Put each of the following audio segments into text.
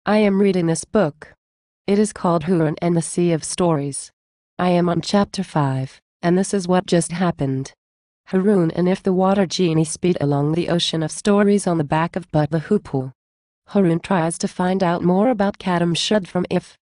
I am reading this book. It is called Haroun and the Sea of Stories. I am on chapter 5, and this is what just happened. Haroun and if the water genie speed along the ocean of stories on the back of But the Hoopoe. Haroun tries to find out more about Kadam Shud from If.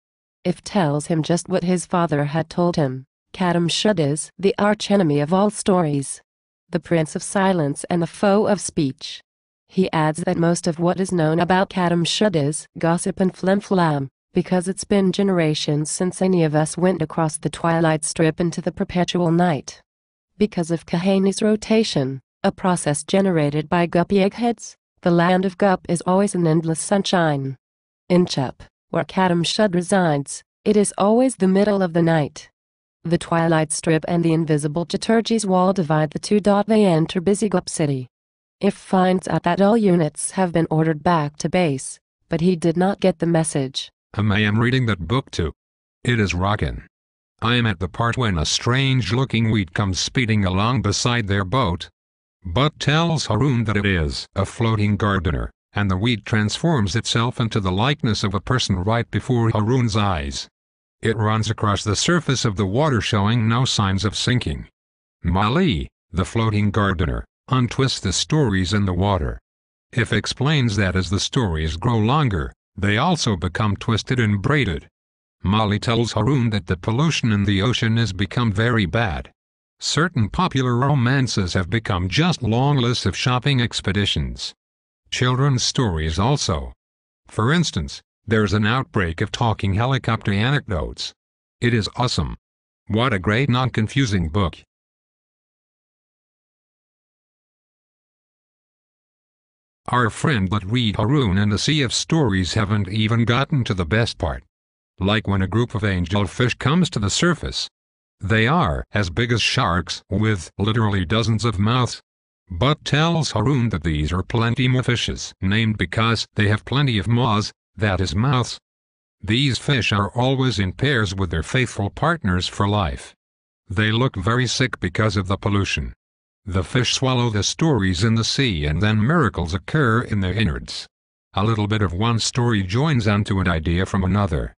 If tells him just what his father had told him. Kadam Shud is the archenemy of all stories, the prince of silence and the foe of speech. He adds that most of what is known about Kadam Shud is gossip and flim-flam, because it's been generations since any of us went across the twilight strip into the perpetual night. Because of Kahani's rotation, a process generated by guppy eggheads, the land of Gup is always in endless sunshine. In Chup, where Kadam Shud resides, it is always the middle of the night. The twilight strip and the invisible Jaturji's wall divide the two. They enter busy Gup City. If finds out that all units have been ordered back to base, but he did not get the message. I am reading that book too. It is rockin'. I am at the part when a strange-looking weed comes speeding along beside their boat. But tells Haroun that it is a floating gardener, and the weed transforms itself into the likeness of a person right before Haroun's eyes. It runs across the surface of the water showing no signs of sinking. Mali, the floating gardener, untwists the stories in the water. If explains that as the stories grow longer, they also become twisted and braided. Mali tells Haroun that the pollution in the ocean has become very bad. Certain popular romances have become just long lists of shopping expeditions. Children's stories also. For instance, there's an outbreak of talking helicopter anecdotes. It is awesome. What a great non-confusing book. Our friend but read Haroun and the Sea of Stories haven't even gotten to the best part. Like when a group of angelfish comes to the surface. They are as big as sharks with literally dozens of mouths. But tells Haroun that these are plenty more fishes named because they have plenty of maws, that is mouths. These fish are always in pairs with their faithful partners for life. They look very sick because of the pollution. The fish swallow the stories in the sea and then miracles occur in their innards. A little bit of one story joins onto an idea from another.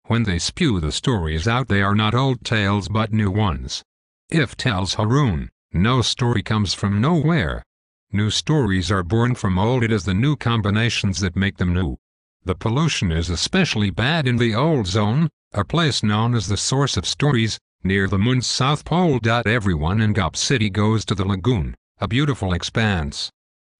When they spew the stories out they are not old tales but new ones. If tells Haroun, no story comes from nowhere. New stories are born from old. It is the new combinations that make them new. The pollution is especially bad in the old zone, a place known as the source of stories, near the moon's south pole. Everyone in Gup City goes to the lagoon, a beautiful expanse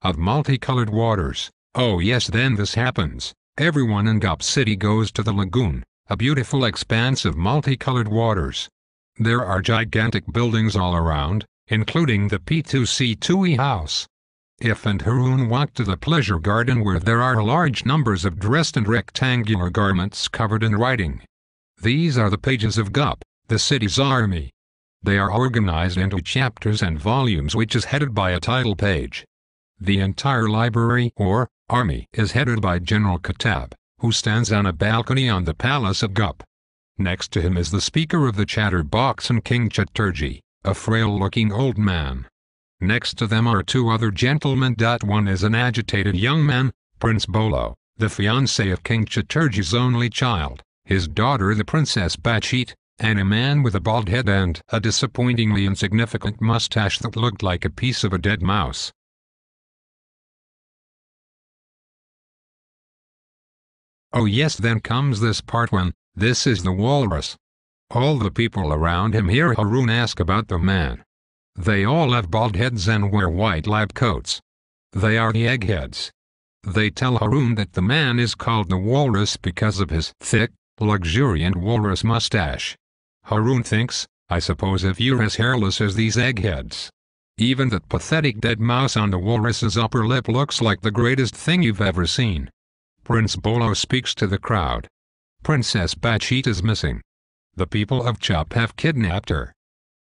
of multicolored waters. Oh yes, then this happens. Everyone in Gup City goes to the lagoon, a beautiful expanse of multicolored waters. There are gigantic buildings all around, including the P2C2E house. If and Haroun walk to the pleasure garden where there are large numbers of dressed and rectangular garments covered in writing. These are the pages of Gup, the city's army. They are organized into chapters and volumes which is headed by a title page. The entire library or army is headed by General Katab, who stands on a balcony on the palace of Gup. Next to him is the speaker of the chatterbox and King Chaturji, a frail-looking old man. Next to them are two other gentlemen. One is an agitated young man, Prince Bolo, the fiancé of King Chaturji's only child, his daughter the Princess Bachit, and a man with a bald head and a disappointingly insignificant mustache that looked like a piece of a dead mouse. Oh yes, then comes this part when, this is the walrus. All the people around him hear Haroun ask about the man. They all have bald heads and wear white lab coats. They are the eggheads. They tell Haroun that the man is called the walrus because of his thick, luxuriant walrus mustache. Haroun thinks, I suppose if you're as hairless as these eggheads. Even that pathetic dead mouse on the walrus's upper lip looks like the greatest thing you've ever seen. Prince Bolo speaks to the crowd. Princess Bachit is missing. The people of Chup have kidnapped her.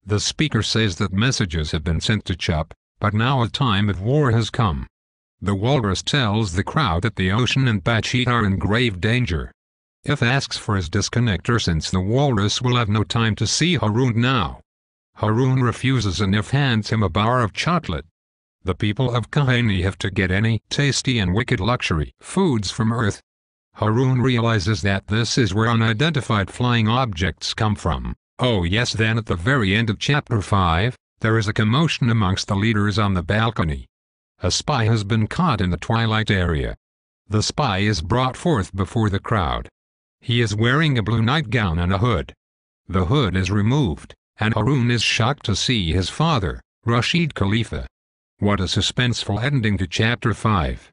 The speaker says that messages have been sent to Chup, but now a time of war has come. The walrus tells the crowd that the ocean and Bachit are in grave danger. If asks for his disconnector since the walrus will have no time to see Haroun now. Haroun refuses and If hands him a bar of chocolate. The people of Kahani have to get any tasty and wicked luxury foods from Earth. Haroun realizes that this is where unidentified flying objects come from. Oh yes, then at the very end of chapter 5, there is a commotion amongst the leaders on the balcony. A spy has been caught in the twilight area. The spy is brought forth before the crowd. He is wearing a blue nightgown and a hood. The hood is removed, and Haroun is shocked to see his father, Rashid Khalifa. What a suspenseful ending to chapter 5.